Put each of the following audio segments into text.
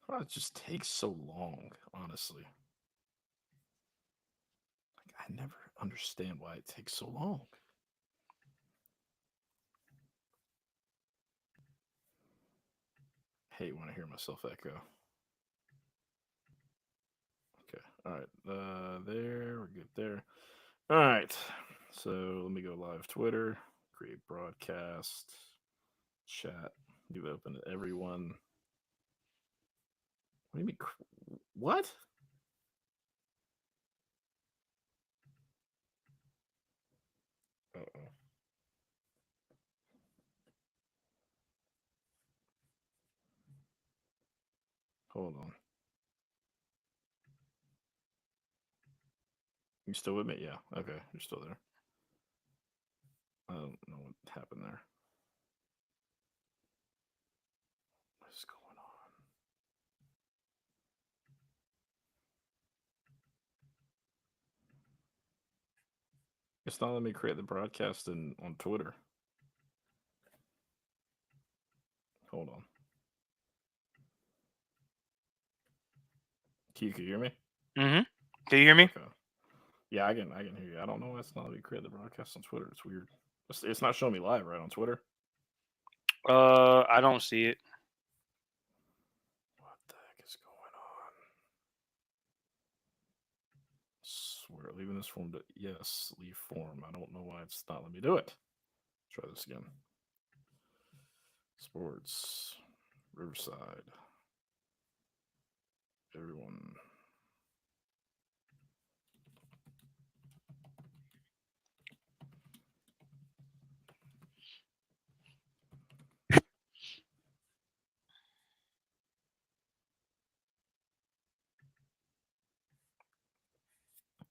Why it just takes so long, honestly. Like, I never understand why it takes so long. Hate when I hear myself echo. Okay. All right. There. We're good there. All right. So let me go live Twitter, create broadcast, chat, leave it open to everyone. What do you mean? What? Uh-oh. Hold on. You still with me? Yeah. Okay. You're still there. I don't know what happened there. What is going on? It's not letting me create the broadcast on Twitter. Hold on. Can you hear me? Mm-hmm. Can you hear me? Okay. Yeah, I can hear you. I don't know why it's not letting me create the broadcast on Twitter. It's weird. It's not showing me live right on Twitter. I don't see it. What the heck is going on? Swear, leaving this form to yes, leave form. I don't know why it's not letting me do it. Try this again. Sports, Riverside, everyone.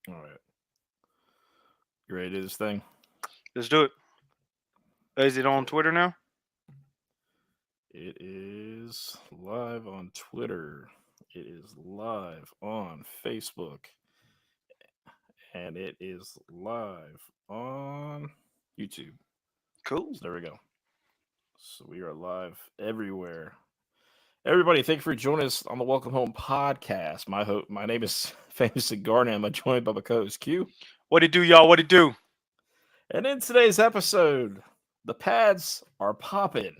All right, you ready to do this thing? Let's do it. Is it on Okay. Twitter now? It is live on Twitter. It is live on Facebook, and it is live on YouTube. Cool. So there we go. So we are live everywhere. Everybody, thank you for joining us on the Welcome Home podcast. My name is Famous Garnet. I'm joined by my co-host Q. What it do, y'all? What it do? And in today's episode, the pads are popping.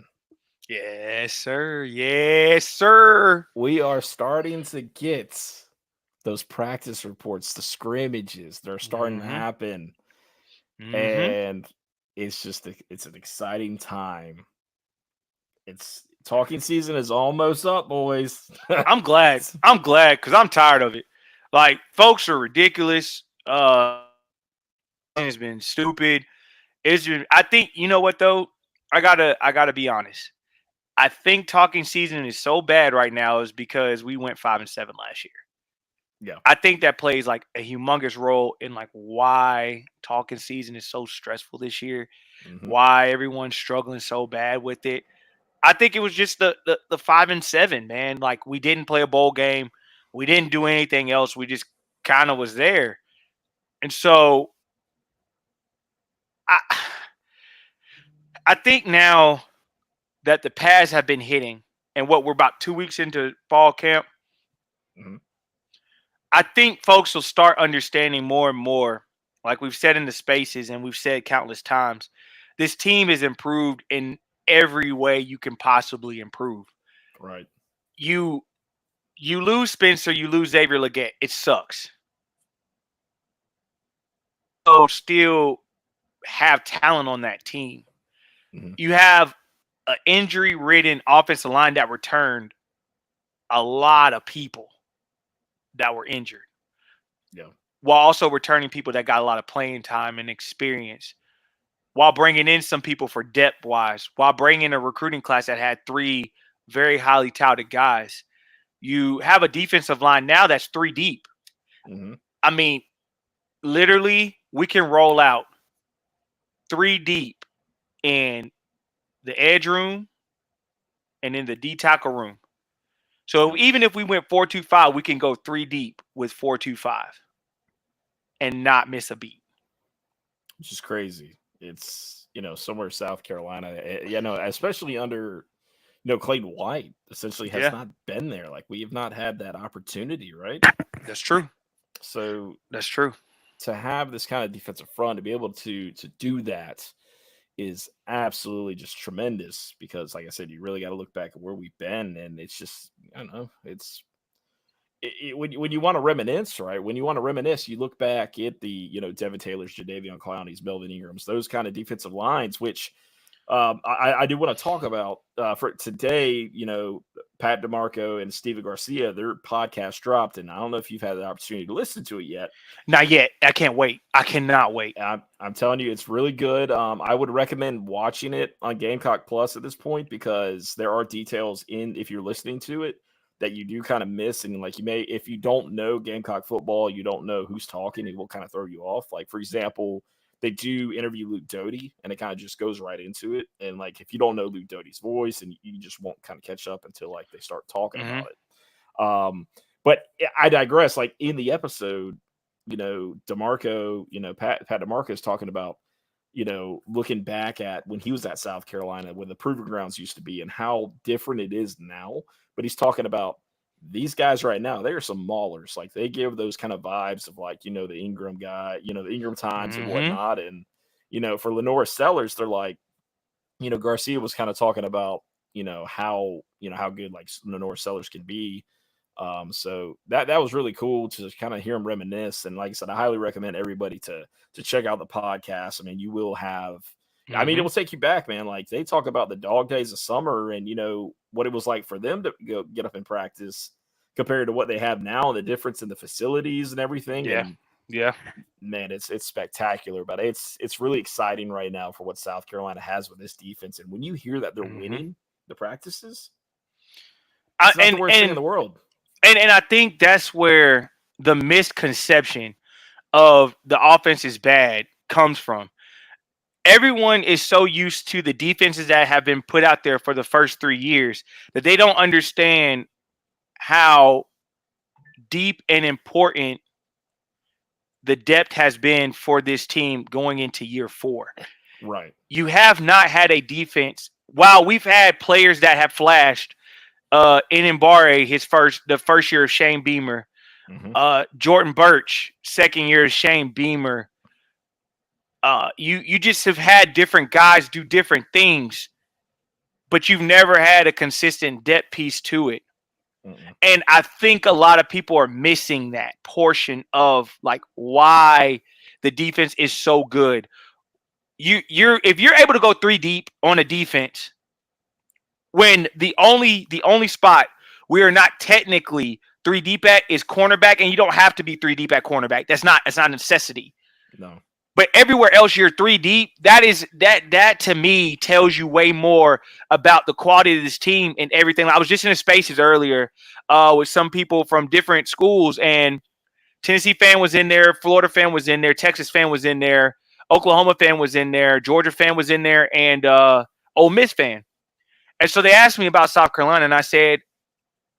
Yes, sir. Yes, sir. We are starting to get those practice reports, the scrimmages. They're starting to Mm-hmm. happen, Mm-hmm. and it's an exciting time. It's talking season is almost up, boys. I'm glad. I'm glad because I'm tired of it. Like, folks are ridiculous. It's been stupid. It's been. I think you know what though. I gotta be honest. I think talking season is so bad right now is because we went 5-7 last year. Yeah. I think that plays like a humongous role in like why talking season is so stressful this year, Hmm. why everyone's struggling so bad with it. I think it was just the 5-7, man. Like we didn't play a bowl game, we didn't do anything else. We just kind of was there, and so I I think now that the pads have been hitting, and what we're about 2 weeks into fall camp, Hmm. I think folks will start understanding more and more, like we've said in the spaces and we've said countless times, this team is improved in every way you can possibly improve. Right. You you lose Spencer, you lose Xavier Leggett. It sucks. So still have talent on that team. Hmm. You have an injury-ridden offensive line that returned a lot of people that were injured, Yeah. while also returning people that got a lot of playing time and experience, while bringing in some people for depth wise, while bringing a recruiting class that had three very highly touted guys. You have a defensive line now that's three deep. Hmm. I mean, literally, we can roll out three deep in the edge room and in the D tackle room. So Yep. even if we went 4-2-5, we can go three deep with 4-2-5 and not miss a beat. Which is crazy. It's somewhere South Carolina. Especially under Clayton White essentially has Yeah, not been there. Like we have not had that opportunity, right? that's true. So That's true. to have this kind of defensive front to be able to do that is absolutely just tremendous because like I said, you really got to look back at where we've been and it's just I don't know, when you want to reminisce, right? When you want to reminisce, you look back at the Devin Taylor's, Jadeveon Clowney's, Melvin Ingram's, those kind of defensive lines, which I do want to talk about for today. Pat DeMarco and Steven Garcia, their podcast dropped, and I don't know if you've had the opportunity to listen to it yet. Not yet. I can't wait. I cannot wait. I'm telling you, it's really good. I would recommend watching it on Gamecock Plus at this point because there are details if you're listening to it that you do kind of miss. And like if you don't know Gamecock football, you don't know who's talking, it will kind of throw you off. Like, for example, they do interview Luke Doty and it kind of just goes right into it. And like, if you don't know Luke Doty's voice and you just won't kind of catch up until like they start talking about it. But I digress. Like in the episode, DeMarco, Pat DeMarco is talking about, looking back at when he was at South Carolina, where the proving grounds used to be and how different it is now. But he's talking about these guys right now, they are some maulers. Like they give those kind of vibes of like, the Ingram guy, the Ingram times and whatnot. And, for Lenora Sellers, they're like, Garcia was kind of talking about, how good like Lenora Sellers can be. So that was really cool to just kind of hear him reminisce. And like I said, I highly recommend everybody to check out the podcast. I mean, you will have, I mean, it will take you back, man. Like they talk about the dog days of summer and, what it was like for them to go get up and practice compared to what they have now and the difference in the facilities and everything. Yeah. And, yeah, man, it's spectacular, but it's really exciting right now for what South Carolina has with this defense. And when you hear that they're winning the practices, it's not the worst thing in the world. And I think that's where the misconception of the offense is bad comes from. Everyone is so used to the defenses that have been put out there for the first 3 years that they don't understand how deep and important the depth has been for this team going into year 4. Right. You have not had a defense. While we've had players that have flashed, in Mbare, the first year of Shane Beamer, Jordan Birch, second year of Shane Beamer. You just have had different guys do different things, but you've never had a consistent depth piece to it. And I think a lot of people are missing that portion of like why the defense is so good. If you're able to go 3 deep on a defense, when the only spot we are not technically 3 deep at is cornerback, and you don't have to be 3 deep at cornerback. That's not a necessity. No. But everywhere else you're 3 deep, that to me tells you way more about the quality of this team and everything. I was just in the spaces earlier with some people from different schools, and Tennessee fan was in there, Florida fan was in there, Texas fan was in there, Oklahoma fan was in there, Georgia fan was in there, and Ole Miss fan. And so they asked me about South Carolina, and I said,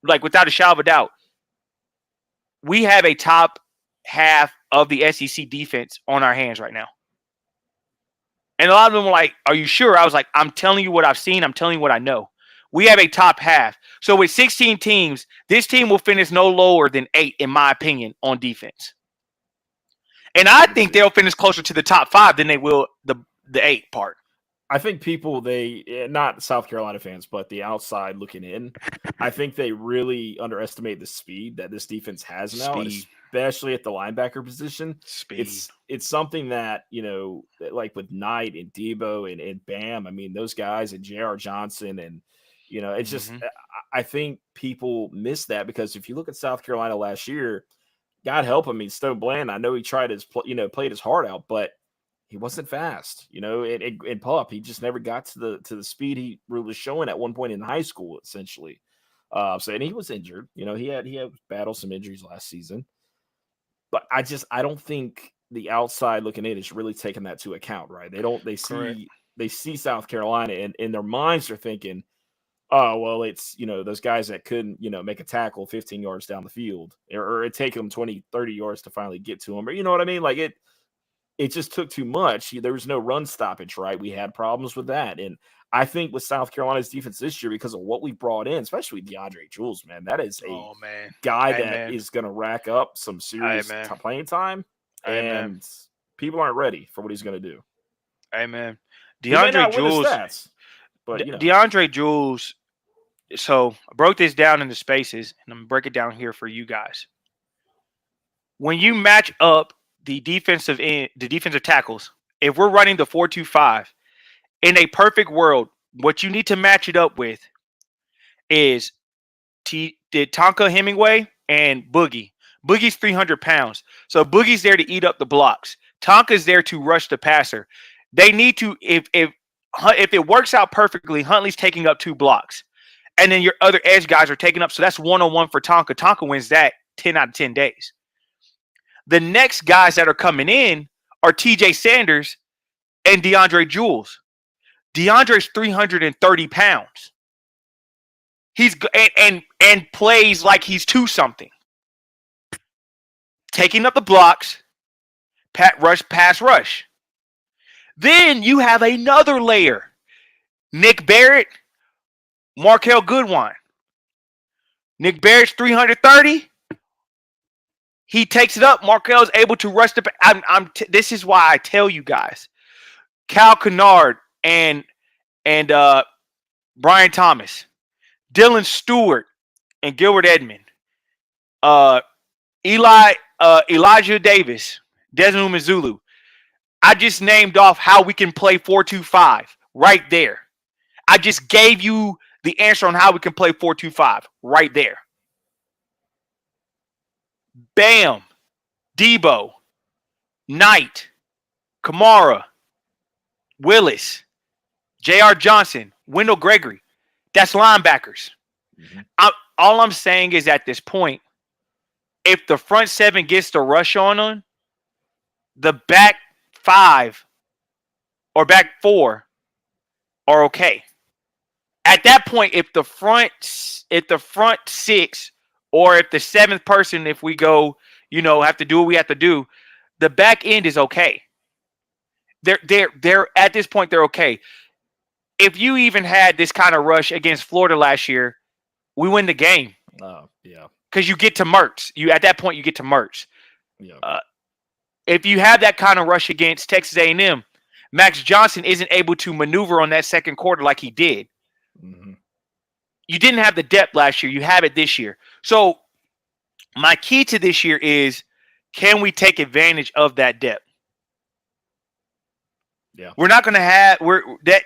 like, without a shadow of a doubt, we have a top half of the SEC defense on our hands right now. And a lot of them were like, are you sure? I was like, I'm telling you what I've seen. I'm telling you what I know. We have a top half. So with 16 teams, this team will finish no lower than 8, in my opinion, on defense. And I think they'll finish closer to the top 5 than they will the 8 part. I think people, not South Carolina fans, but the outside looking in, I think they really underestimate the speed that this defense has now, especially at the linebacker position. Speed. It's something that, like with Knight and Debo and Bam, I mean, those guys and J.R. Johnson and, it's just, I think people miss that because if you look at South Carolina last year, God help him, I mean, Stone Bland, I know he tried played his heart out, but he wasn't fast, in Pup. He just never got to the speed he was showing at one point in high school, essentially. And he was injured. He had battled some injuries last season. But I don't think the outside looking in is really taking that to account, right? They see South Carolina and in their minds are thinking, oh, well, it's, those guys that couldn't, make a tackle 15 yards down the field or it take them 20, 30 yards to finally get to them. Or, you know what I mean? Like it just took too much. There was no run stoppage, right? We had problems with that. And I think with South Carolina's defense this year, because of what we brought in, especially DeAndre Jules, man, that is a Oh man. guy Hey, that man. is going to rack up some serious man. playing time, Hey, man. and people aren't ready for what he's going to do. Hey man, He may DeAndre not win the Jules. stats, but you know. DeAndre Jules. So I broke this down into spaces, and I'm gonna break it down here for you guys. When you match up the defensive tackles, if we're running the 4-2-5, in a perfect world, what you need to match it up with is Tonka Hemingway and Boogie. Boogie's 300 pounds, so Boogie's there to eat up the blocks. Tonka's there to rush the passer. They need to, if it works out perfectly, Huntley's taking up 2 blocks, and then your other edge guys are taking up. So that's 1-on-1 for Tonka. Tonka wins that 10 out of 10 days. The next guys that are coming in are TJ Sanders and DeAndre Jules. DeAndre's 330 pounds. He's and plays like he's 2-something. Taking up the blocks, pass rush. Then you have another layer. Nick Barrett, Markel Goodwine. Nick Barrett's 330. He takes it up. Markel's able to rush the. This is why I tell you guys, Cal Kennard and Brian Thomas, Dylan Stewart and Gilbert Edmond, Elijah Davis, Desmond Mazulu. I just named off how we can play 4-2-5 right there. I just gave you the answer on how we can play 4-2-5 right there. Bam, Debo, Knight, Kamara, Willis, J.R. Johnson, Wendell Gregory. That's linebackers. Mm-hmm. All I'm saying is at this point, if the front 7 gets the rush on them, the back 5 or back 4 are okay. At that point, if the front 6 or if the 7th person, if we go, have to do what we have to do, the back end is okay. They're at this point, they're okay. If you even had this kind of rush against Florida last year, we win the game. Oh, yeah. Because you get to Mertz. At that point, you get to Mertz. Yeah. If you have that kind of rush against Texas A&M, Max Johnson isn't able to maneuver on that second quarter like he did. Mm-hmm. You didn't have the depth last year. You have it this year. So my key to this year is, can we take advantage of that depth? Yeah. We're not going to have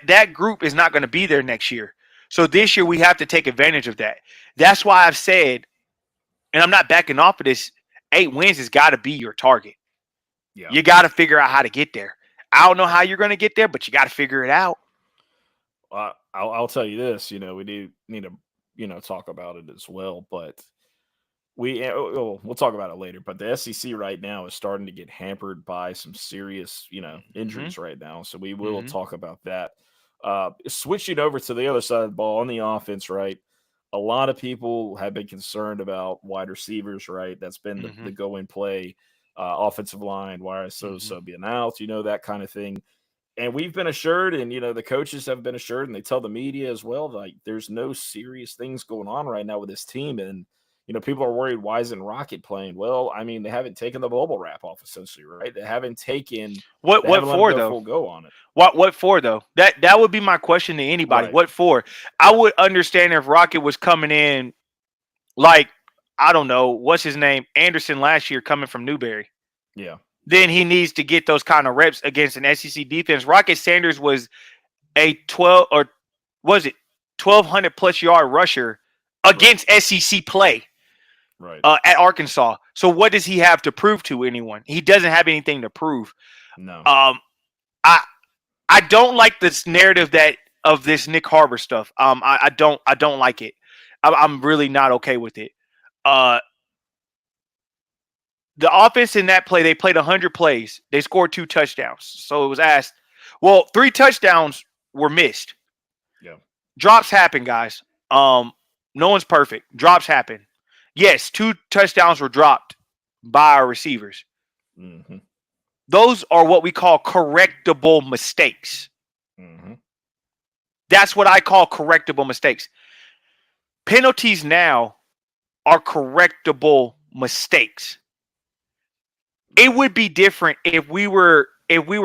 that group is not going to be there next year. So this year we have to take advantage of that. That's why I've said, and I'm not backing off of this, 8 wins has got to be your target. Yeah. You got to figure out how to get there. I don't know how you're going to get there, but you got to figure it out. I'll tell you this, we need to, talk about it as well, but we'll talk about it later, but the SEC right now is starting to get hampered by some serious, injuries right now. So we will talk about that. Switching over to the other side of the ball on the offense, right? A lot of people have been concerned about wide receivers, right? That's been the go-in play, offensive line, why are so being out, that kind of thing. And we've been assured, and, the coaches have been assured, and they tell the media as well, like, there's no serious things going on right now with this team. And, people are worried, why isn't Rocket playing? Well, I mean, they haven't taken the bubble wrap off, essentially, right? They haven't taken what for, though? Full go on it. What for, though? That would be my question to anybody. Right. What for? I would understand if Rocket was coming in like, I don't know, what's his name? Anderson last year coming from Newberry. Yeah. Then he needs to get those kind of reps against an SEC defense. Rocket Sanders was a 1,200 plus yard rusher against SEC play, right? At Arkansas. So what does he have to prove to anyone? He doesn't have anything to prove. No. I don't like this narrative of this Nick Harbor stuff. I don't like it. I'm really not okay with it. The offense in that play, they played 100 plays. They scored 2 touchdowns. So it was asked, 3 touchdowns were missed. Yeah. Drops happen, guys. No one's perfect. Drops happen. Yes, 2 touchdowns were dropped by our receivers. Mm-hmm. Those are what we call correctable mistakes. Mm-hmm. That's what I call correctable mistakes. Penalties now are correctable mistakes. It would be different if we were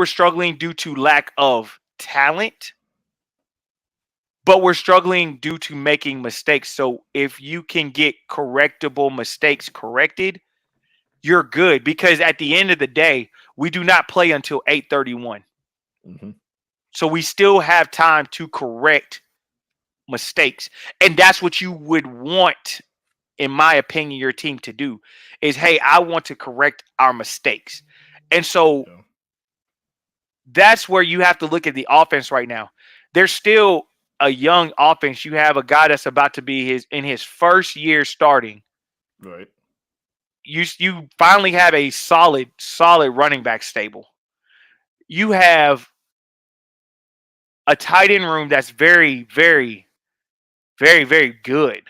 struggling due to lack of talent, but we're struggling due to making mistakes. So if you can get correctable mistakes corrected, you're good, because at the end of the day, we do not play until 8:31. Mm-hmm. So we still have time to correct mistakes. And that's what you would want, in my opinion, your team to do is, hey, I want to correct our mistakes. And so that's where you have to look at the offense right now. There's still a young offense. You have a guy that's about to be in his first year starting. Right. You finally have a solid running back stable. You have a tight end room that's very, very, very, very good.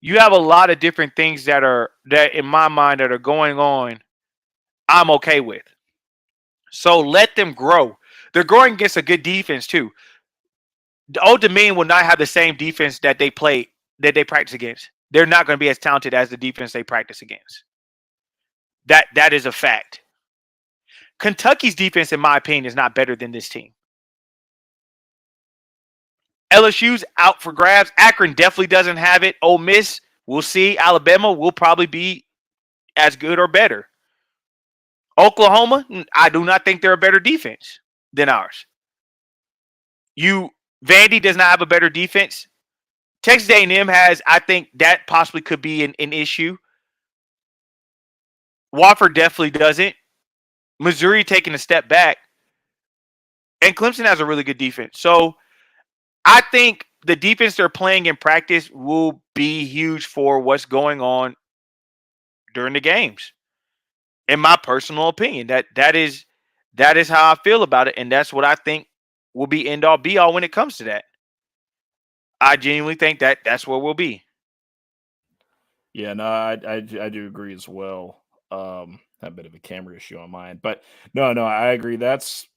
You have a lot of different things that in my mind that are going on. I'm okay with. So let them grow. They're growing against a good defense too. The Old Dominion will not have the same defense that they practice against. They're not going to be as talented as the defense they practice against. That is a fact. Kentucky's defense, in my opinion, is not better than this team. LSU's out for grabs. Akron definitely doesn't have it. Ole Miss, we'll see. Alabama will probably be as good or better. Oklahoma, I do not think they're a better defense than ours. Vandy does not have a better defense. Texas A&M has, I think that possibly could be an issue. Wofford definitely doesn't. Missouri taking a step back. And Clemson has a really good defense. So I think the defense they're playing in practice will be huge for what's going on during the games. In my personal opinion, that is how I feel about it, and that's what I think will be end all be all when it comes to that. I genuinely think that's where we'll be. Yeah, no, I do agree as well. Have a bit of a camera issue on mine, but no, I agree. That's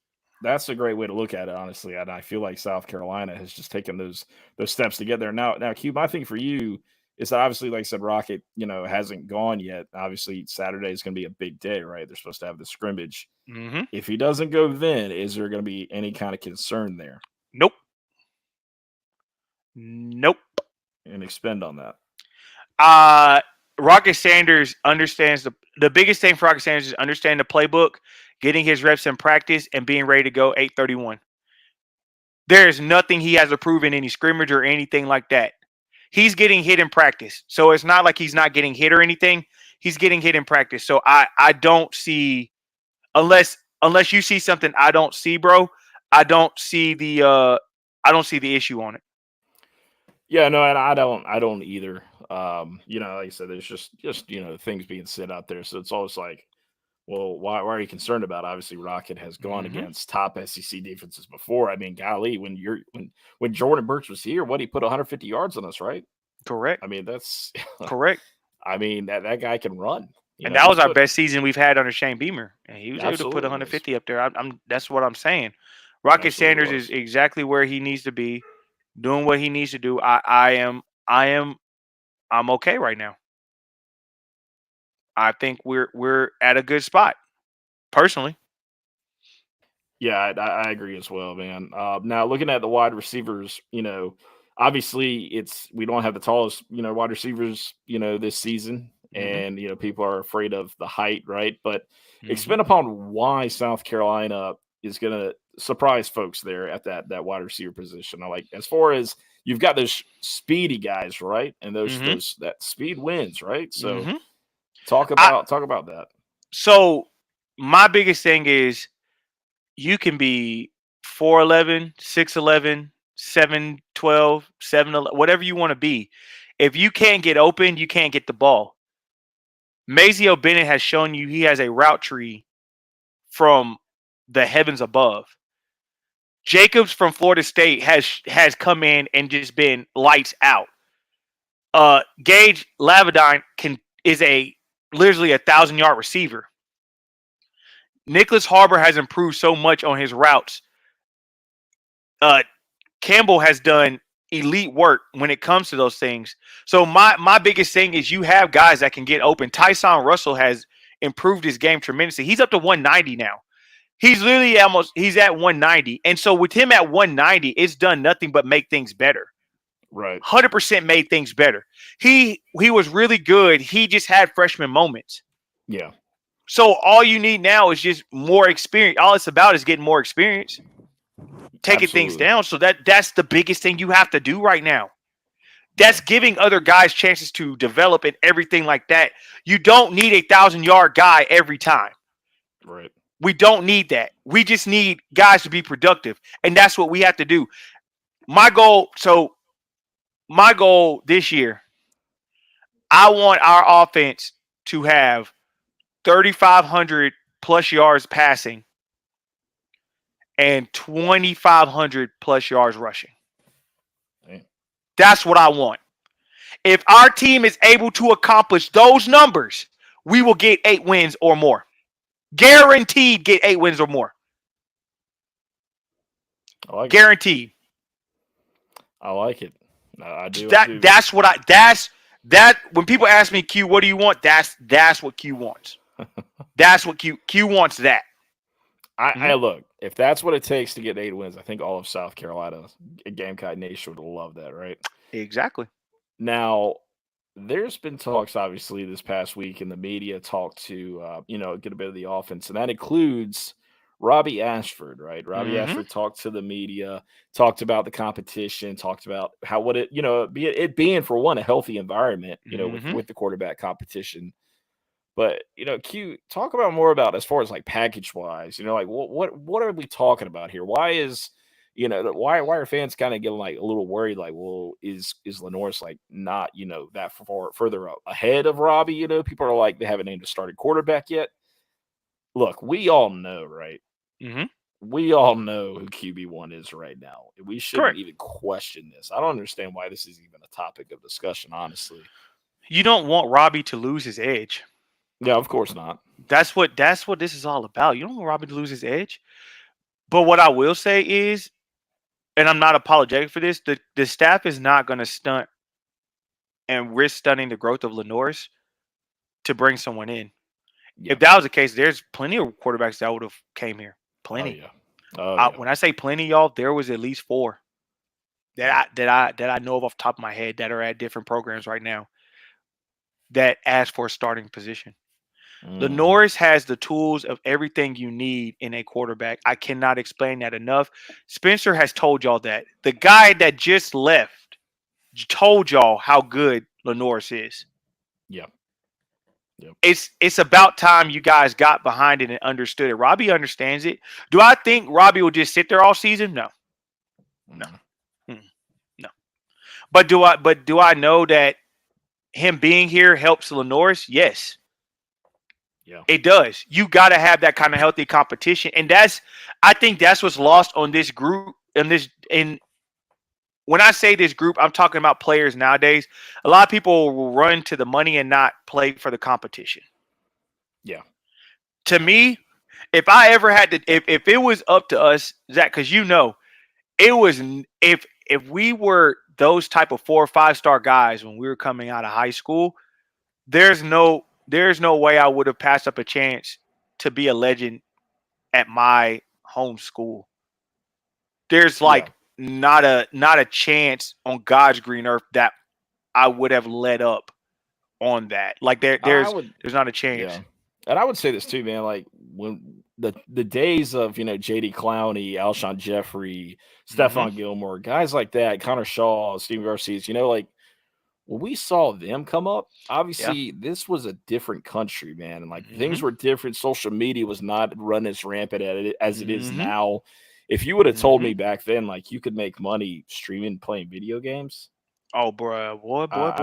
a great way to look at it, honestly. And I feel like South Carolina has just taken those steps to get there. Now, Q, my thing for you is that obviously, like I said, Rocket, hasn't gone yet. Obviously, Saturday is going to be a big day, right? They're supposed to have the scrimmage. Mm-hmm. If he doesn't go, then is there going to be any kind of concern there? Nope. And expend on that. Rocket Sanders understands the biggest thing for Rocket Sanders is understanding the playbook, getting his reps in practice, and being ready to go 8:31. There is nothing he has to prove in any scrimmage or anything like that. He's getting hit in practice. So it's not like he's not getting hit or anything. He's getting hit in practice. So I don't see, unless you see something I don't see, bro, I don't see the issue on it. Yeah, no, and I don't either. Like I said, there's just things being said out there. So it's always like, well, why are you concerned about it? Obviously, Rocket has gone against top SEC defenses before. I mean, golly, when Jordan Burch was here, he put 150 yards on us, right? Correct. I mean, that's correct. I mean, that guy can run. That was our best season we've had under Shane Beamer, and he was able to put 150 up there. That's what I'm saying. Rocket Sanders is exactly where he needs to be, doing what he needs to do. I'm okay right now. I think we're at a good spot, personally. Yeah, I agree as well, man. Now looking at the wide receivers, obviously we don't have the tallest, wide receivers, this season, and people are afraid of the height, right? But expand upon why South Carolina is going to surprise folks there at that wide receiver position. I like, as far as you've got those speedy guys, right? And those that speed wins, right? So talk about that. So my biggest thing is you can be 4'11", 6'11", 7'12", 7'11", whatever you want to be. If you can't get open, you can't get the ball. Mazeo Bennett has shown you he has a route tree from the heavens above. Jacobs from Florida State has come in and just been lights out. Gage Lavadine is literally 1,000-yard receiver. Nicholas Harbor has improved so much on his routes. Campbell has done elite work when it comes to those things. So my biggest thing is you have guys that can get open. Tyson Russell has improved his game tremendously. He's up to 190 now. He's literally he's at 190. And so with him at 190, it's done nothing but make things better. Right. 100% made things better. He was really good. He just had freshman moments. Yeah. So all you need now is just more experience. All it's about is getting more experience. Taking things down. So that's the biggest thing you have to do right now. That's giving other guys chances to develop and everything like that. You don't need a 1,000-yard guy every time. Right. We don't need that. We just need guys to be productive. And that's what we have to do. My goal this year, I want our offense to have 3,500 plus yards passing and 2,500 plus yards rushing. Dang. That's what I want. If our team is able to accomplish those numbers, we will get 8 wins or more. Guaranteed get 8 wins or more. Guaranteed. I like it. I do. That's what when people ask me, Q, what do you want? That's what Q wants. That's what Q wants that. I look, if that's what it takes to get 8 wins, I think all of South Carolina, Gamecock Nation would love that, right? Exactly. Now, there's been talks, obviously, this past week in the media, talk to, get a bit of the offense, and that includes Robbie Ashford, right? Robbie Ashford talked to the media, talked about the competition, talked about how would it, it being, for one, a healthy environment, with the quarterback competition. But, Q, talk about more about as far as like package wise, like what are we talking about here? Why is, why are fans kind of getting like a little worried? Like, well, is LaNorris like not, that further ahead of Robbie? People are like, they haven't named a starting quarterback yet. Look, we all know, right? We all know who QB1 is right now. We shouldn't even question this. I don't understand why this is even a topic of discussion, honestly. You don't want Robbie to lose his edge. Yeah, of course not. That's what this is all about. You don't want Robbie to lose his edge. But what I will say is, and I'm not apologetic for this, the staff is not going to stunt and risk stunning the growth of LaNorris to bring someone in. Yeah. If that was the case, there's plenty of quarterbacks that would have came here. Plenty. When I say plenty, y'all, there was at least 4 that I know of off the top of my head that are at different programs right now that ask for a starting position. LaNorris has the tools of everything you need in a quarterback. I cannot explain that enough. Spencer has told y'all that. The guy that just left told y'all how good LaNorris is. Yeah. Yep. It's about time you guys got behind it and understood it. Robbie understands it. Do I think Robbie will just sit there all season? No. But do I know that him being here helps LaNorris? Yes. Yeah. It does. You got to have that kind of healthy competition, and I think that's what's lost on this group. And when I say this group, I'm talking about players nowadays. A lot of people will run to the money and not play for the competition. Yeah. To me, if I ever had to, if it was up to us, Zach, because it was if we were those type of 4 or 5-star guys when we were coming out of high school, there's no way I would have passed up a chance to be a legend at my home school. There's not a chance on God's green earth that I would have led up on that. Like there's not a chance. Yeah. And I would say this too, man. Like when the days of J.D. Clowney, Alshon Jeffrey, Stephon Gilmore, guys like that, Connor Shaw, Steve Garcia, like when we saw them come up, obviously this was a different country, man, and like things were different. Social media was not running as rampant as it is now. If you would have told me back then, like you could make money streaming, playing video games. Oh, boy. Like what? I'd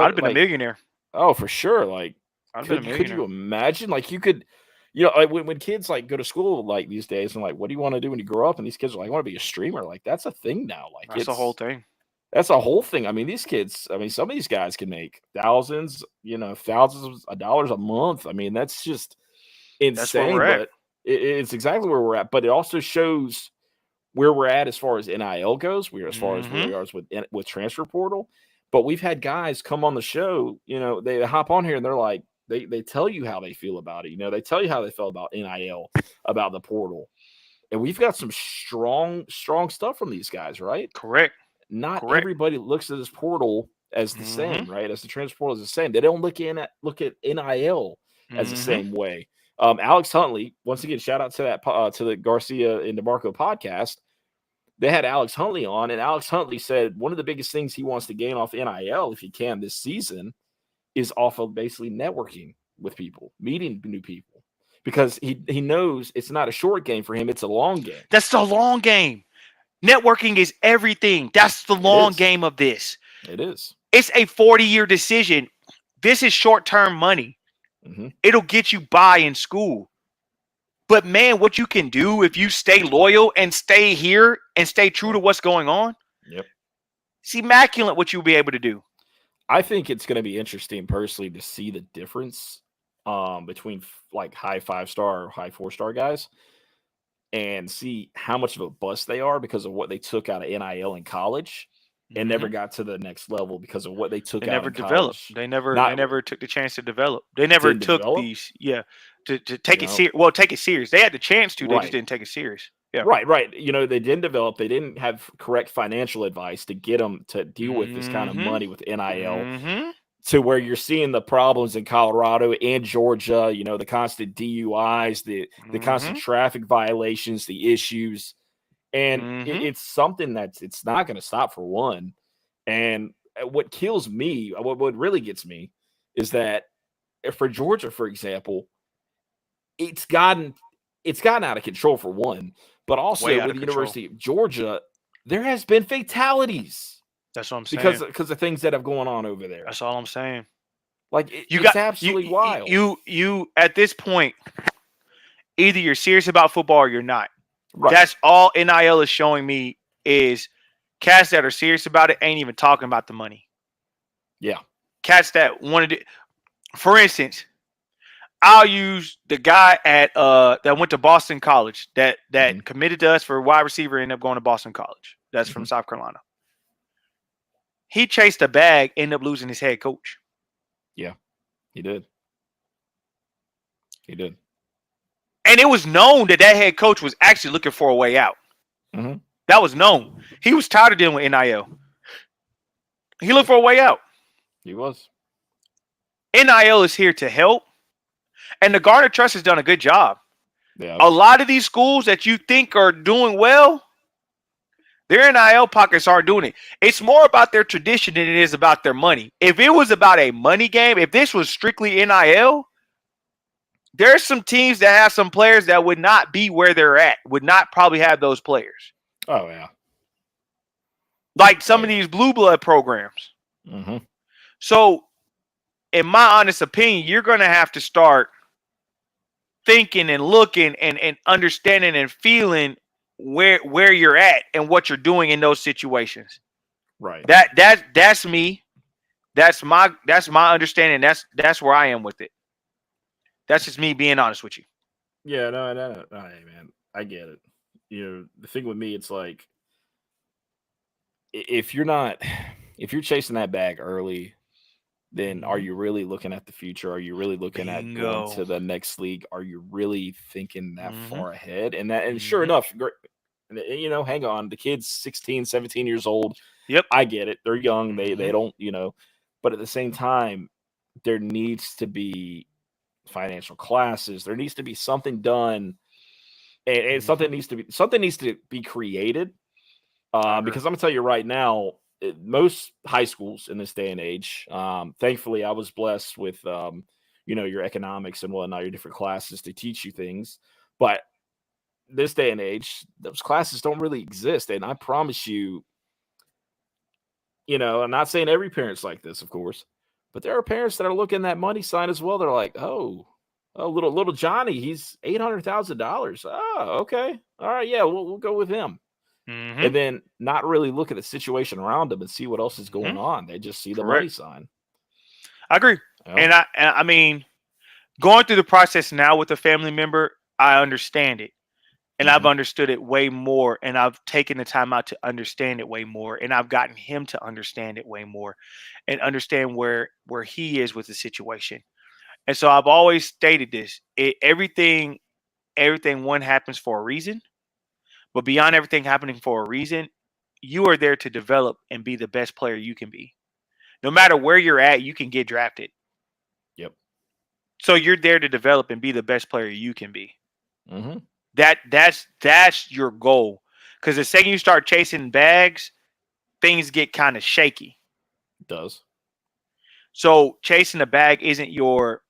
have been a millionaire. Oh, for sure. Like, could you imagine? Like, you could, like when kids like go to school like these days and like, what do you want to do when you grow up? And these kids are like, I want to be a streamer. Like, that's a thing now. Like, that's a whole thing. That's a whole thing. I mean, these kids. I mean, some of these guys can make thousands of dollars a month. I mean, that's just insane. That's where we're at. It's exactly where we're at. But it also shows where we're at as far as NIL goes. We're as far as where we are with transfer portal. But we've had guys come on the show, they hop on here and they're like, they tell you how they feel about it. They tell you how they felt about NIL, about the portal. And we've got some strong stuff from these guys, right? Correct. Not everybody looks at this portal as the same, right? As the transfer portal is the same. They don't look at NIL as the same way. Alex Huntley, once again, shout out to that to the Garcia and DeMarco podcast. They had Alex Huntley on, and Alex Huntley said one of the biggest things he wants to gain off NIL, if he can this season, is off of basically networking with people, meeting new people, because he knows it's not a short game for him; it's a long game. That's the long game. Networking is everything. That's the long game of this. It is. It's a 40-year decision. This is short-term money. Mm-hmm. It'll get you by in school. But, man, what you can do if you stay loyal and stay here and stay true to what's going on, it's immaculate what you'll be able to do. I think it's going to be interesting, personally, to see the difference between, like, high 5-star or high 4-star guys and see how much of a bust they are because of what they took out of NIL in college and never got to the next level because of what they took out in college. They never took the chance to develop. They never took these, to take it serious. Well, take it serious. They had the chance to. They just didn't take it serious. Yeah. Right. They didn't develop. They didn't have correct financial advice to get them to deal with this kind of money with NIL to where you're seeing the problems in Colorado and Georgia, the constant DUIs, the constant traffic violations, the issues. And it's something it's not going to stop, for one. And what kills me, what really gets me, is that for Georgia, for example, it's gotten out of control, for one. But also with the University of Georgia, there has been fatalities. That's what I'm saying. Because of things that have gone on over there. That's all I'm saying. Like it's absolutely wild. You at this point, either you're serious about football or you're not. Right. That's all NIL is showing me is cats that are serious about it ain't even talking about the money. Yeah. Cats that wanted it. For instance, I'll use the guy at that went to Boston College that committed to us for a wide receiver and ended up going to Boston College. That's from South Carolina. He chased a bag, ended up losing his head coach. Yeah, he did. And it was known that head coach was actually looking for a way out. Mm-hmm. That was known. He was tired of dealing with NIL. He looked for a way out. He was. NIL is here to help. And the Garner Trust has done a good job. Yeah. A lot of these schools that you think are doing well, their NIL pockets aren't doing it. It's more about their tradition than it is about their money. If it was about a money game, if this was strictly NIL, there's some teams that have some players that would not be where they're at, would not probably have those players. Oh, yeah. Like some of these blue blood programs. Mm-hmm. So, in my honest opinion, you're going to have to start thinking and looking and understanding and feeling where you're at and what you're doing in those situations. Right. That's me. That's my understanding. That's where I am with it. That's just me being honest with you. Yeah, no, hey, man, I get it. The thing with me, it's like if you're chasing that bag early, then are you really looking at the future? Are you really looking at going to the next league? Are you really thinking that far ahead? And sure enough, hang on. The kid's 16, 17 years old. Yep. I get it. They're young. They don't, but at the same time, there needs to be financial classes. There needs to be something done. And something needs to be created. Because I'm gonna tell you right now, most high schools in this day and age, thankfully I was blessed with your economics and whatnot, your different classes to teach you things. But this day and age, those classes don't really exist. And I promise you, I'm not saying every parent's like this, of course, but there are parents that are looking at that money sign as well. They're like, oh, little Johnny, he's $800,000. Oh, okay. All right. Yeah, we'll go with him. And then not really look at the situation around them and see what else is going on. They just see the money sign. I agree. And I mean, going through the process now with a family member, I understand it. and I've understood it way more, and I've taken the time out to understand it way more, and I've gotten him to understand it way more and understand where he is with the situation. And so I've always stated this. Everything one happens for a reason, but beyond everything happening for a reason, you are there to develop and be the best player you can be. No matter where you're at, you can get drafted. Yep. So you're there to develop and be the best player you can be. Mm-hmm. That's your goal. Because the second you start chasing bags, things get kind of shaky. It does. So chasing a bag isn't your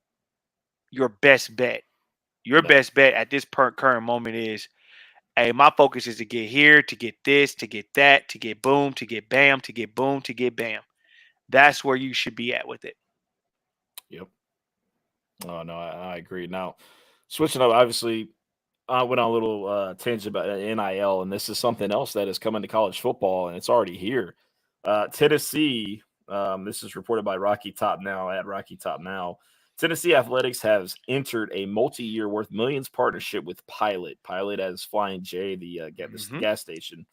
best bet. Your best bet at this current moment is, hey, my focus is to get here, to get this, to get that, to get boom, to get bam, to get boom, to get bam. That's where you should be at with it. Yep. Oh, no, I agree. Now, switching up, obviously, I went on a little tangent about NIL, and this is something else that is coming to college football, and it's already here. Tennessee, this is reported by Rocky Top Now at Rocky Top Now. Tennessee Athletics has entered a multi-year worth millions partnership with Pilot as Flying J, the gas station.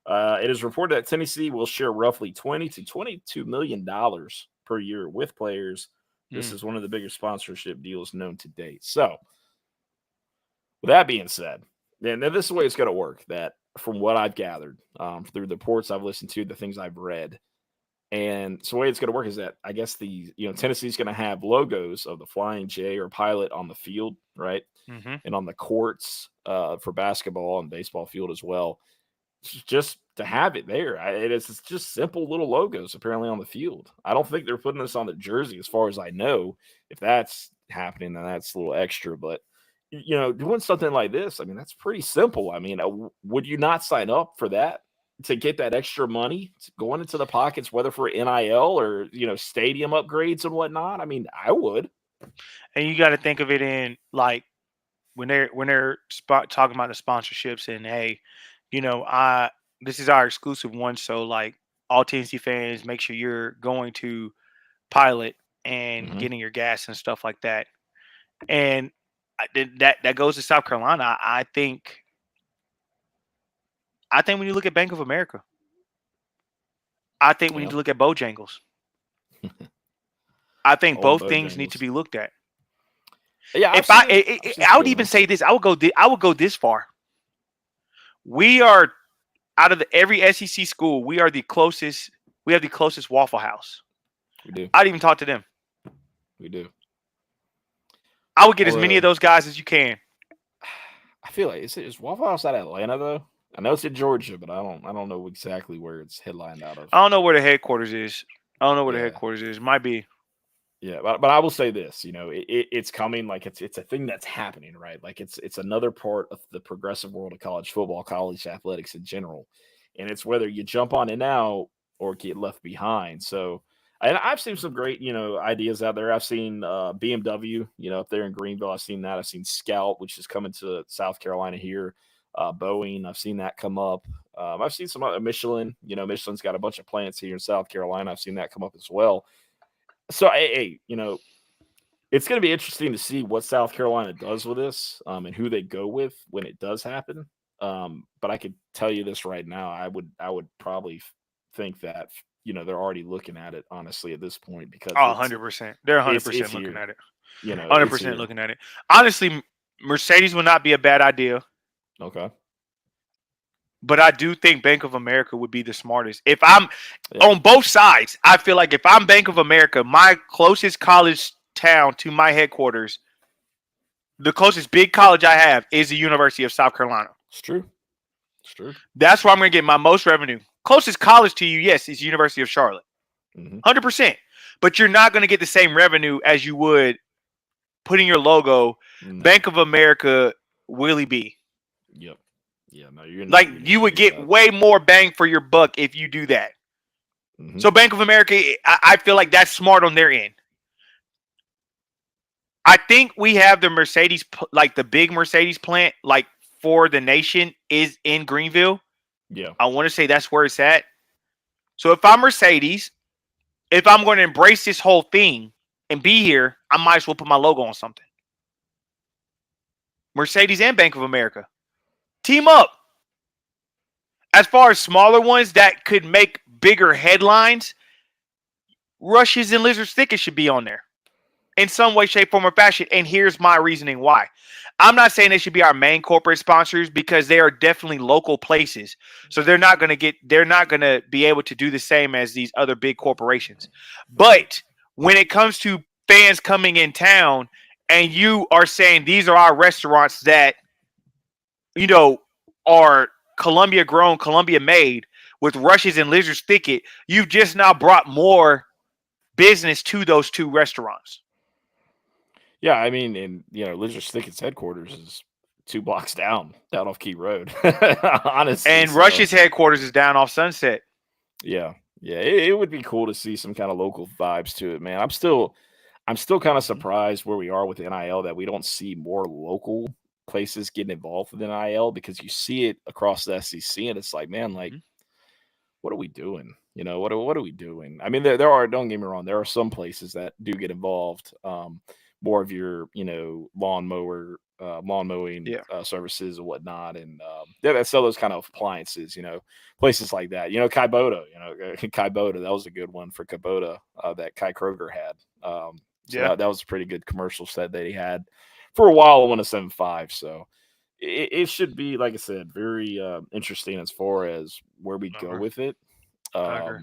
It is reported that Tennessee will share roughly $20 to $22 million per year with players. This is one of the bigger sponsorship deals known to date. So, with that being said, then this is the way it's going to work. That from what I've gathered through the reports I've listened to, the things I've read, and so the way it's going to work is that I guess Tennessee's going to have logos of the Flying J or Pilot on the field, right, and on the courts for basketball and baseball field as well. Just to have it there, it's just simple little logos apparently on the field. I don't think they're putting this on the jersey, as far as I know. If that's happening, then that's a little extra, but. Doing something like this, I mean, that's pretty simple. I mean, would you not sign up for that to get that extra money going into the pockets, whether for NIL or, stadium upgrades and whatnot? I mean, I would. And you got to think of it in like when they're talking about the sponsorships and, hey, this is our exclusive one. So like all Tennessee fans, make sure you're going to Pilot and getting your gas and stuff like that. And that goes to South Carolina. I think when you look at Bank of America, I think we need to look at Bojangles. I think both things need to be looked at. Yeah, I would even say this. I would go this far. We are out of every SEC school. We are the closest. We have the closest Waffle House. We do. I'd even talk to them. We do. I would get as many of those guys as you can. I feel like is Waffle House out of Atlanta though? I know it's in Georgia, but I don't know exactly where it's headlined out of. I don't know where the headquarters is. Might be. Yeah, but I will say this, it's coming. Like it's a thing that's happening, right? Like it's another part of the progressive world of college football, college athletics in general, and it's whether you jump on it now or get left behind. So. And I've seen some great, ideas out there. I've seen BMW, up there in Greenville. I've seen that. I've seen Scout, which is coming to South Carolina here. Boeing, I've seen that come up. I've seen some other Michelin. Michelin's got a bunch of plants here in South Carolina. I've seen that come up as well. So, hey, it's going to be interesting to see what South Carolina does with this and who they go with when it does happen. But I could tell you this right now. I would probably think that they're already looking at it, honestly, at this point, because 100%. They're 100% looking at it. 100% looking at it. Honestly, Mercedes would not be a bad idea. Okay. But I do think Bank of America would be the smartest. If I'm on both sides, I feel like if I'm Bank of America, my closest college town to my headquarters, the closest big college I have is the University of South Carolina. It's true. That's where I'm going to get my most revenue. Closest college to you, yes, is University of Charlotte. 100%. But you're not going to get the same revenue as you would putting your logo, Bank of America, Willie B. Yep. Yeah, no, you're not. Like, you would get way more bang for your buck if you do that. So Bank of America, I feel like that's smart on their end. I think we have the Mercedes, like the big Mercedes plant, like for the nation is in Greenville. Yeah. I want to say that's where it's at. So if I'm Mercedes, if I'm going to embrace this whole thing and be here, I might as well put my logo on something. Mercedes and Bank of America. Team up. As far as smaller ones that could make bigger headlines, Rushes and Lizard Thicket should be on there in some way, shape, form, or fashion. And here's my reasoning why. I'm not saying they should be our main corporate sponsors because they are definitely local places. So they're not going to be able to do the same as these other big corporations. But when it comes to fans coming in town and you are saying these are our restaurants that, are Columbia grown, Columbia made with Rushes and Lizard's Thicket, you've just now brought more business to those two restaurants. Yeah, I mean, and Lizard Thicket's headquarters is 2 blocks down off Key Road. Honestly, And so, Rush's headquarters is down off Sunset. yeah, it would be cool to see some kind of local vibes to it, man. I'm still kind of surprised where we are with NIL that we don't see more local places getting involved with NIL because you see it across the SEC and it's like, man, like, what are we doing? What are we doing? I mean, there are, don't get me wrong, there are some places that do get involved. More of your, lawn mowing services and whatnot. And that sell those kind of appliances, places like that. Kubota, Kubota, that was a good one for Kubota that Kai Kroger had. That was a pretty good commercial set that he had for a while on a 7.5. So it should be, like I said, very interesting as far as where we go with it. So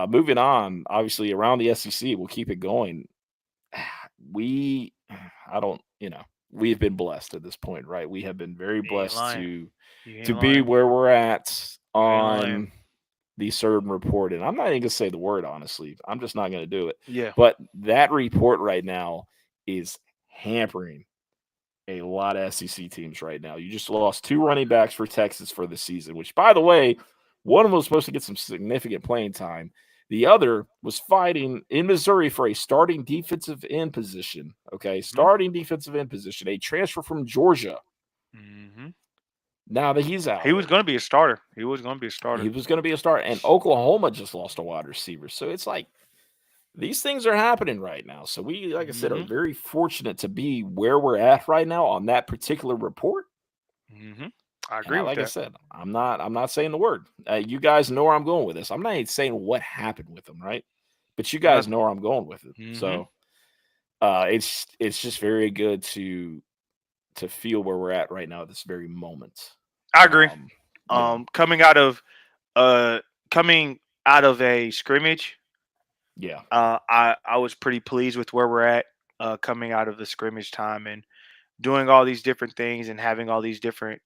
moving on, obviously around the SEC, we'll keep it going. We have been blessed at this point, right? We have been very blessed to be where we're at on the certain report. And I'm not even gonna say the word, honestly. I'm just not gonna do it. Yeah. But that report right now is hampering a lot of SEC teams right now. You just lost 2 running backs for Texas for the season, which, by the way, one of them was supposed to get some significant playing time. The other was fighting in Missouri for a starting defensive end position. Okay, starting defensive end position, a transfer from Georgia. Now that he's out, he was going to be a starter. He was going to be a starter. And Oklahoma just lost a wide receiver. So it's like these things are happening right now. So we, like I said, are very fortunate to be where we're at right now on that particular report. I agree. Like I said, I'm not saying the word. You guys know where I'm going with this. I'm not even saying what happened with them, right? But you guys know where I'm going with it. So it's just very good to feel where we're at right now at this very moment. I agree. Coming out of a scrimmage, I was pretty pleased with where we're at coming out of the scrimmage time and doing all these different things and having all these different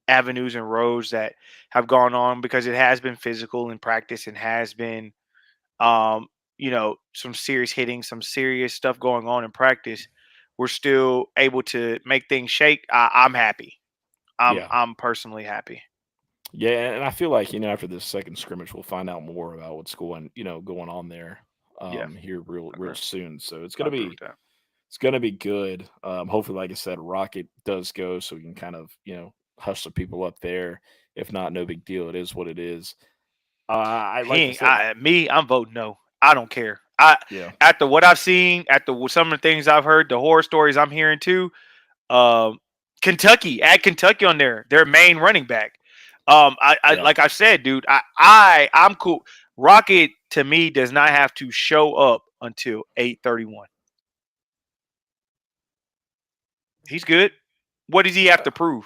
avenues and roads that have gone on because it has been physical in practice and has been some serious hitting, some serious stuff going on in practice. We're still able to make things shake. I'm happy. I'm personally happy. Yeah, and I feel like after this second scrimmage, we'll find out more about what's going on there here real soon. So it's gonna be good. Hopefully, like I said, Rocket does go, so we can kind of hush some people up there. If not, no big deal. It is what it is. I'm voting no. I don't care. After what I've seen, some of the things I've heard, the horror stories I'm hearing too. Kentucky, add Kentucky on there. Their main running back. Like I said, dude, I'm cool. Rocket to me does not have to show up until 8:31. He's good. What does he have to prove?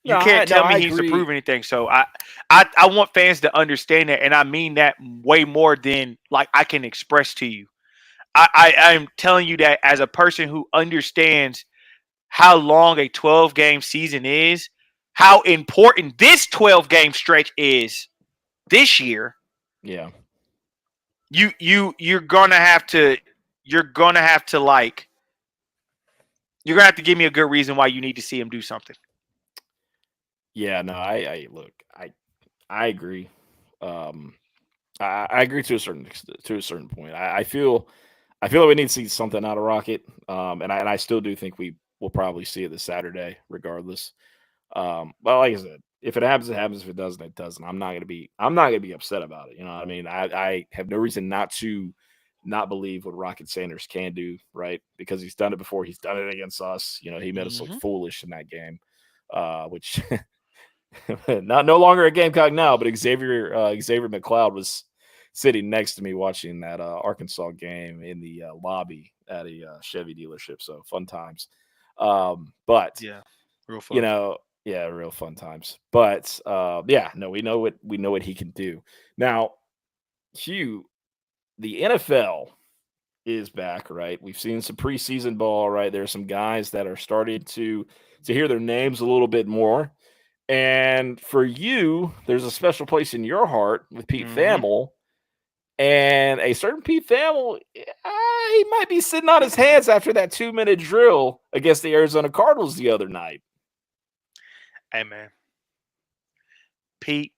You can't tell me he needs to prove anything. So I want fans to understand that, and I mean that way more than like I can express to you. I'm telling you that as a person who understands how long a 12-game season is, how important this 12-game stretch is this year. Yeah. You're gonna have to give me a good reason why you need to see him do something. Yeah, no, I agree. I agree to a certain point. I feel like we need to see something out of Rocket. And I still do think we will probably see it this Saturday, regardless. But like I said, if it happens, it happens. If it doesn't, it doesn't. I'm not gonna be upset about it. You know what I mean? I have no reason not to not believe what Rocket Sanders can do, right? Because he's done it before. He's done it against us. He made us look foolish in that game. which no longer a Gamecock now, but Xavier McLeod was sitting next to me watching that Arkansas game in the lobby at a Chevy dealership. So fun times. But Yeah, real fun. you know, yeah, real fun times. But yeah, no, we know what he can do. Now, Hugh, the NFL is back, right? We've seen some preseason ball, right? There's some guys that are starting to hear their names a little bit more. And for you, there's a special place in your heart with Pete Thamel. And a certain Pete Thamel, he might be sitting on his hands after that 2-minute drill against the Arizona Cardinals the other night. Hey, man. Pete,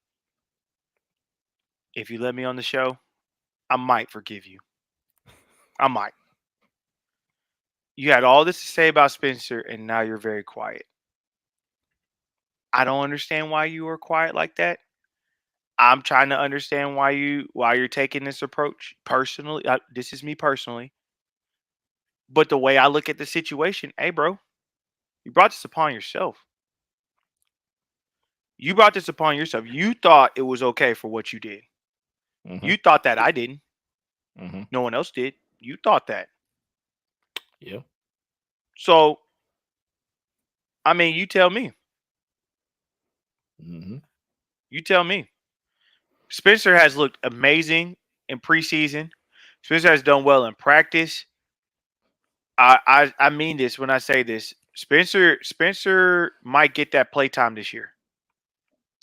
if you let me on the show, I might forgive you. I might. You had all this to say about Spencer, and now you're very quiet. I don't understand why you are quiet like that. I'm trying to understand why you're taking this approach personally. This is me personally. But the way I look at the situation, hey, bro, you brought this upon yourself. You brought this upon yourself. You thought it was okay for what you did. Mm-hmm. You thought that I didn't. Mm-hmm. No one else did. You thought that. Yeah. So, I mean, you tell me. Mm-hmm. You tell me. Spencer has looked amazing in preseason. Spencer has done well in practice. I mean this when I say this. Spencer might get that play time this year.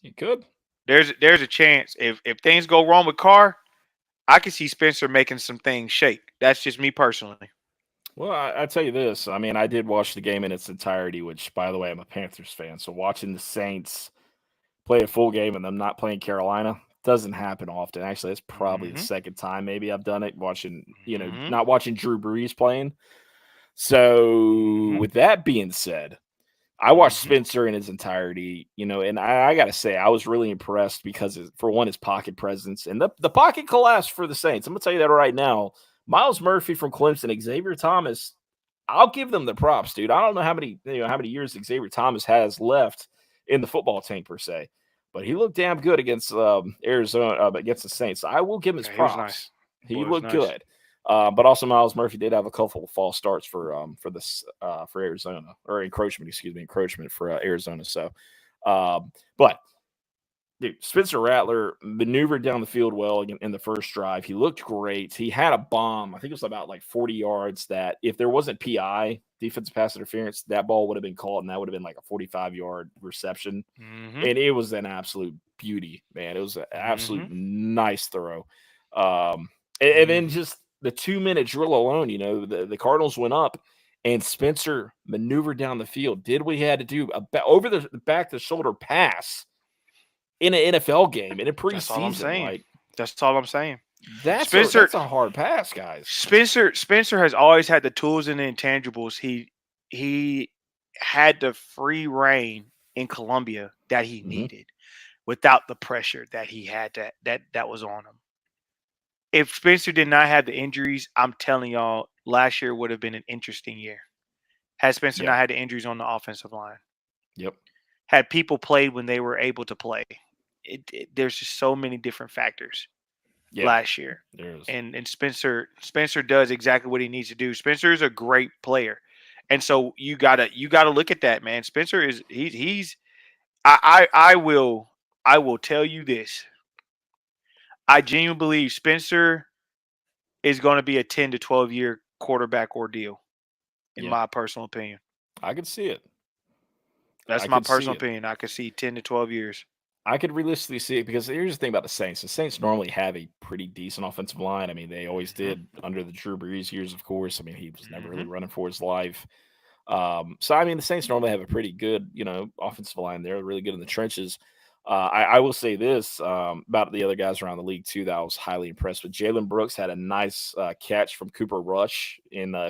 He could. There's a chance if things go wrong with Carr, I can see Spencer making some things shake. That's just me personally. Well, I tell you this. I mean, I did watch the game in its entirety, which, by the way, I'm a Panthers fan. So watching the Saints play a full game and them not playing Carolina doesn't happen often. Actually, it's probably the second time maybe I've done it watching, not watching Drew Brees playing. So with that being said, I watched Spencer in his entirety, and I got to say, I was really impressed because, for one, his pocket presence and the pocket collapse for the Saints. I'm going to tell you that right now. Myles Murphy from Clemson, Xavier Thomas, I'll give them the props, dude. I don't know how many years Xavier Thomas has left in the football tank per se, but he looked damn good against Arizona, against the Saints. I will give him his props. Nice. He looked good. But also Myles Murphy did have a couple of false starts for Arizona, or encroachment for Arizona. So, but dude, Spencer Rattler maneuvered down the field well in the first drive. He looked great. He had a bomb. I think it was about like 40 yards that if there wasn't PI, defensive pass interference, that ball would have been called, and that would have been like a 45-yard reception. And it was an absolute beauty, man. It was an absolute nice throw. And then just the 2-minute drill alone, the Cardinals went up and Spencer maneuvered down the field, did what he had to do, over the back to shoulder pass in an NFL game, in a preseason. That's all I'm saying. That's all I'm saying. That's a hard pass, guys. Spencer has always had the tools and the intangibles. He had the free reign in Columbia that he needed without the pressure that he had that was on him. If Spencer did not have the injuries, I'm telling y'all, last year would have been an interesting year. Had Spencer not had the injuries on the offensive line. Yep. Had people played when they were able to play. There's just so many different factors last year. And Spencer does exactly what he needs to do. Spencer is a great player. And so you gotta look at that, man. Spencer is I will tell you this. I genuinely believe Spencer is going to be a 10 to 12 year quarterback ordeal, in my personal opinion. I could see it. That's my personal opinion. I could see 10 to 12 years. I could realistically see it because here's the thing about the Saints. The Saints normally have a pretty decent offensive line. I mean, they always did under the Drew Brees years, of course. I mean, he was never really running for his life. So, I mean, the Saints normally have a pretty good, offensive line. They're really good in the trenches. I will say this about the other guys around the league, too, that I was highly impressed with. Jalen Brooks had a nice catch from Cooper Rush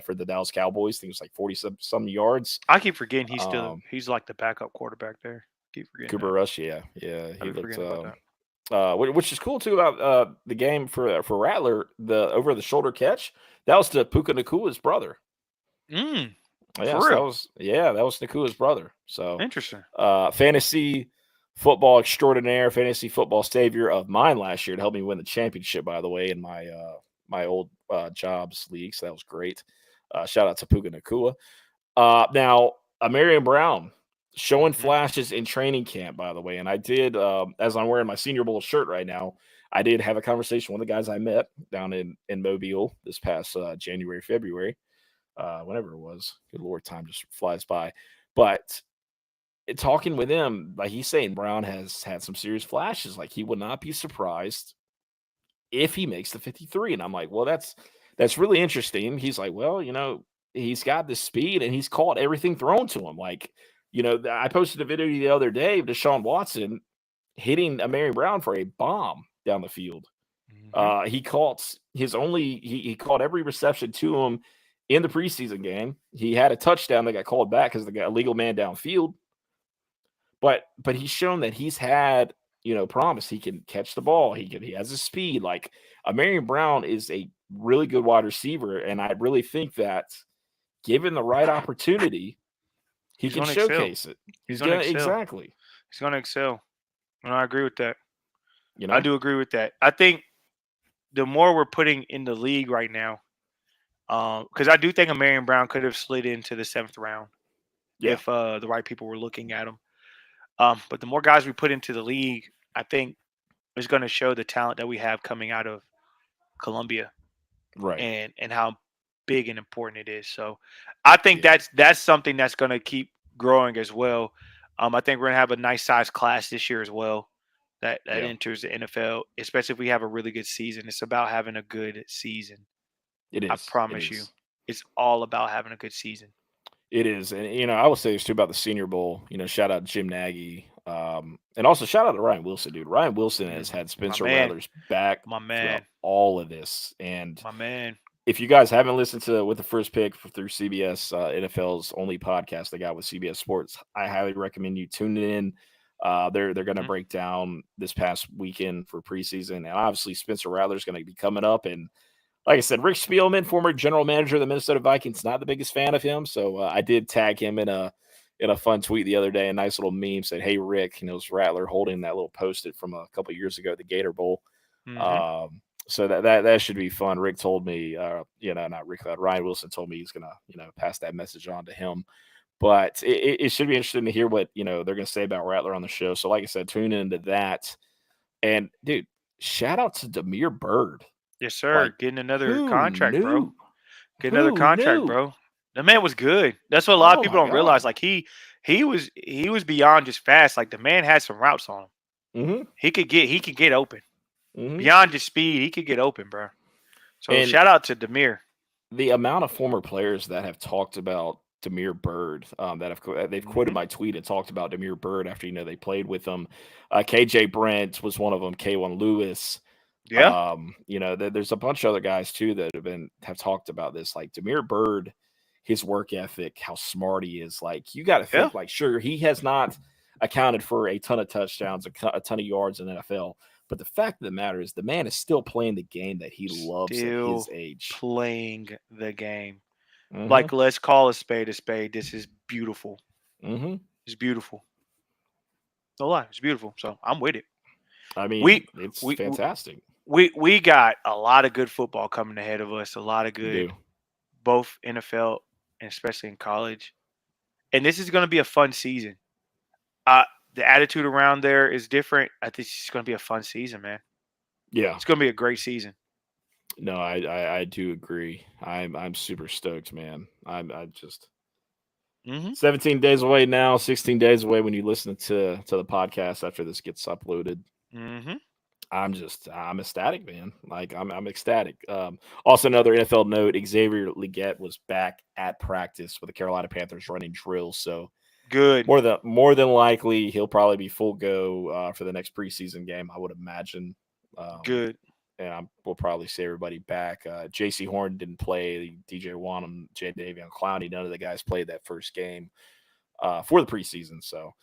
for the Dallas Cowboys. I think it was like 40-some yards. I keep forgetting he's like the backup quarterback there. Keep forgetting Cooper Rush, yeah. He looked which is cool, too, about the game for Rattler, the over-the-shoulder catch. That was to Puka Nakua's brother. Yeah, For so real? that was Nakua's brother. So, Interesting. fantasy football extraordinaire, fantasy football savior of mine last year to help me win the championship. By the way, in my old jobs league, so that was great. Shout out to Puka Nakua. Now, Marion Brown showing Mhm. flashes in training camp, by the way. And I did, as I'm wearing my Senior Bowl shirt right now, I did have a conversation with the guys I met down in Mobile this past January, February, whenever it was. Good Lord, time just flies by. But talking with him, like he's saying, Brown has had some serious flashes. Like he would not be surprised if he makes the 53. And I'm like, well, that's really interesting. He's like, well, he's got the speed and he's caught everything thrown to him. Like, I posted a video the other day of Deshaun Watson hitting a Marion Brown for a bomb down the field. Mhm. He caught he caught every reception to him in the preseason game. He had a touchdown that got called back because they got a legal man downfield. But he's shown that he's had, promise. He can catch the ball. He has a speed. Like Marion Brown is a really good wide receiver, and I really think that given the right opportunity, he He's can going to excel. showcase it. He's He's going to gonna excel. exactly. He's going to excel. And I agree with that. You I know, do agree with that. I think the more we're putting in the league right now, because I do think a Marion Brown could have slid into the 7th round yeah, if the right people were looking at him. But the more guys we put into the league, I think is going to show the talent that we have coming out of Columbia right, and how big and important it is. So I think yeah, that's something that's going to keep growing as well. I think we're going to have a nice size class this year as well that yeah. enters the NFL, especially if we have a really good season. It's about having a good season. It I is. It promise you. is. It's all about having a good season. It is. And I will say this too about the Senior Bowl. Shout out Jim Nagy. And also shout out to Ryan Wilson, dude. Ryan Wilson has had My Spencer man, Rattler's back my throughout man, all of this. And my man. if you guys haven't listened to with the first pick through CBS, NFL's only podcast they got with CBS Sports, I highly recommend you tune in. They're going to Mhm. break down this past weekend for preseason, and obviously Spencer Rattler's going to be coming up. And like I said, Rick Spielman, former general manager of the Minnesota Vikings, not the biggest fan of him. So I did tag him in a fun tweet the other day, a nice little meme said, "Hey Rick," it was Rattler holding that little post-it from a couple years ago at the Gator Bowl. Mhm. So that should be fun. Rick told me, not Rick, Ryan Wilson told me he's gonna, pass that message on to him. But it should be interesting to hear what they're gonna say about Rattler on the show. So like I said, tune into that. And dude, shout out to Damiere Byrd. Yes, sir. Like, Getting another who contract, bro. knew? Get another Who contract, knew? bro. The man was good. That's what a lot of Oh people my don't realize. god. Like he was beyond just fast. Like the man had some routes on him. Mm-hmm. He could get open. Mm-hmm. Beyond just speed, he could get open, bro. So And shout out to Demir. the amount of former players that have talked about Damiere Byrd, they've quoted Hmm. my tweet and talked about Damiere Byrd after they played with him. KJ Brent was one of them. K1 Lewis. Yeah, There's a bunch of other guys too that have talked about this. Like Damiere Byrd, his work ethic, how smart he is. Like you got to yeah. think. Like sure, he has not accounted for a ton of touchdowns, a ton of yards in the NFL. But the fact of the matter is, the man is still playing the game that he loves at his Still age. playing the game. Mm-hmm. Like let's call a spade a spade. This is beautiful. Mm-hmm. It's beautiful. No lie, it's beautiful. So I'm with it. I mean, We it's we fantastic. we got a lot of good football coming ahead of us. A lot of We do. good, both NFL and especially in college. And this is going to be a fun season. Uh, the attitude around there is different. I think it's going to be a fun season, man. Yeah. It's going to be a great season. No, I do agree. I'm super stoked, man. I just Hmm. 17 days away now, 16 days away when you listen to the podcast after this gets uploaded. Hmm. I'm ecstatic, man. Like I'm ecstatic. Also another NFL note, Xavier Legette was back at practice with the Carolina Panthers running drills. So Good. more than likely he'll probably be full go for the next preseason game, I would imagine. Good. And we'll probably see everybody back. J.C. Horn didn't play. DJ Wanham, J. Davion Clowney, none of the guys played that first game for the preseason. So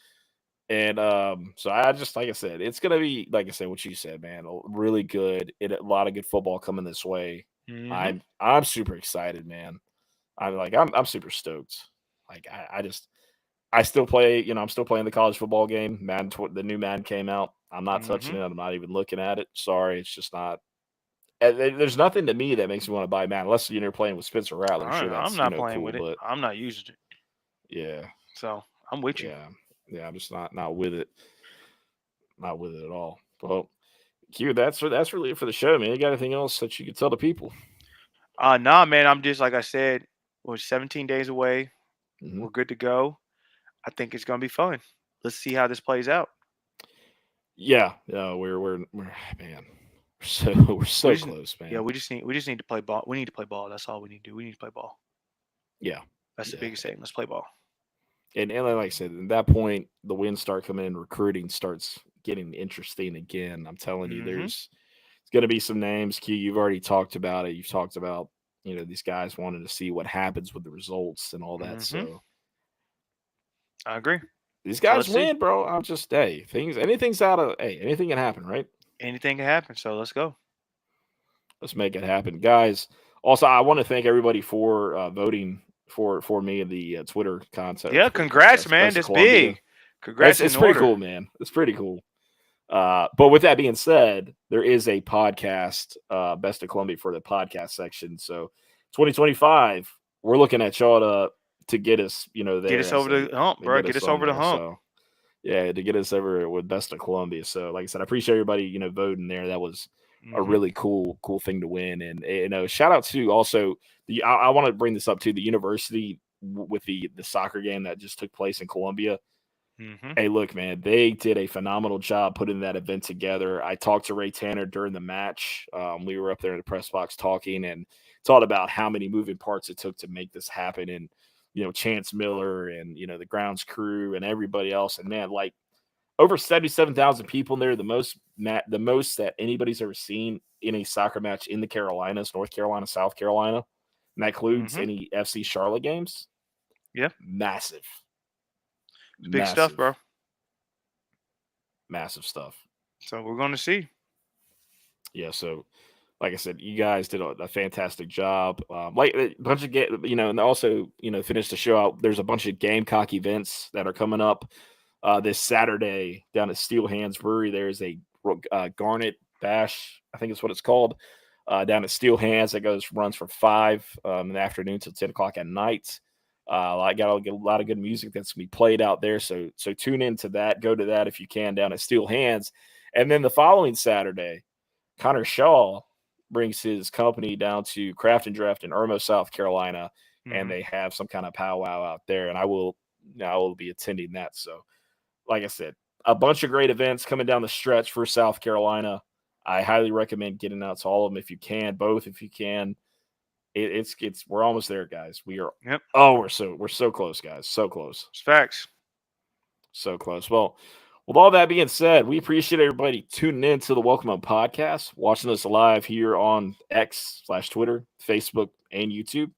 I just, like I said, it's gonna be like I said, what you said, man, really good. A lot of good football coming this way. Hmm. I'm super excited, man. I'm super stoked. Like I still play. I'm still playing the college football game. Madden, the new Madden came out. I'm not touching it. I'm not even looking at it. Sorry, it's just not. There's nothing to me that makes me want to buy Madden unless you're playing with Spencer Rattler. Sure, that's I'm not playing cool, with it. but I'm not using it. yeah, So I'm with you. Yeah. I'm just not with it. Not with it at all. Well, Q, that's really it for the show, man. You got anything else that you could tell the people? Nah, man. I'm just like I said. We're 17 days away. Mm-hmm. We're good to go. I think it's gonna be fun. Let's see how this plays out. Yeah, we're man, we're so close, man. Yeah, we just need to play ball. We need to play ball. That's all we need to do. We need to play ball. Yeah, that's the biggest thing. Let's play ball. And like I said, at that point, the wins start coming in. Recruiting starts getting interesting again. I'm telling you, there's going to be some names. Q, you've already talked about it. You've talked about these guys wanting to see what happens with the results and all that. So I agree. These guys win, bro. I'm just anything's anything can happen, right? Anything can happen. So let's go. Let's make it happen, guys. Also, I want to thank everybody for voting for me in the Twitter contest. Yeah, congrats, man. That's big. Congrats. It's pretty cool, man. It's pretty cool. But with that being said, there is a podcast, Best of Columbia, for the podcast section. So 2025, we're looking at y'all to get us, there. Get us over the hump, bro. Get us over the hump. So, yeah, to get us over with Best of Columbia. So, like I said, I appreciate everybody, voting there. That was a really cool thing to win. And shout out to also I want to bring this up to the university with the soccer game that just took place in Columbia. Hey, look, man, they did a phenomenal job putting that event together. I talked to Ray Tanner during the match. We were up there in the press box talking, and it's all about how many moving parts it took to make this happen. And, Chance Miller and, the grounds crew and everybody else. And, man, like over 77,000 people in there, the most that anybody's ever seen in a soccer match in the Carolinas, North Carolina, South Carolina. And that includes any FC Charlotte games. Yeah. Massive. Big stuff, bro. Massive stuff. So we're going to see. Yeah. So, like I said, you guys did a fantastic job. Like a bunch of and also finish the show out. There's a bunch of Gamecock events that are coming up this Saturday down at Steel Hands Brewery. There's a Garnet Bash, I think it's what it's called, down at Steel Hands that runs from 5 in the afternoon till 10 o'clock at night. I got a lot of good music that's gonna be played out there. So tune into that. Go to that if you can down at Steel Hands. And then the following Saturday, Connor Shaw brings his company down to Craft and Draft in Irmo, South Carolina, and they have some kind of powwow out there. And I will be attending that. So, like I said, a bunch of great events coming down the stretch for South Carolina. I highly recommend getting out to all of them if you can, both if you can. We're almost there, guys. We are. Yep. Oh, we're so close, guys. So close. It's facts. So close. Well, with all that being said, we appreciate everybody tuning in to the Welcome Home Podcast, watching us live here on X/Twitter, Facebook, and YouTube.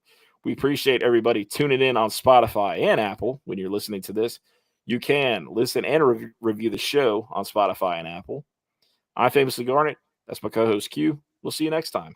We appreciate everybody tuning in on Spotify and Apple. When you're listening to this, you can listen and review the show on Spotify and Apple. I'm Famously Garnet. That's my co-host Q. We'll see you next time.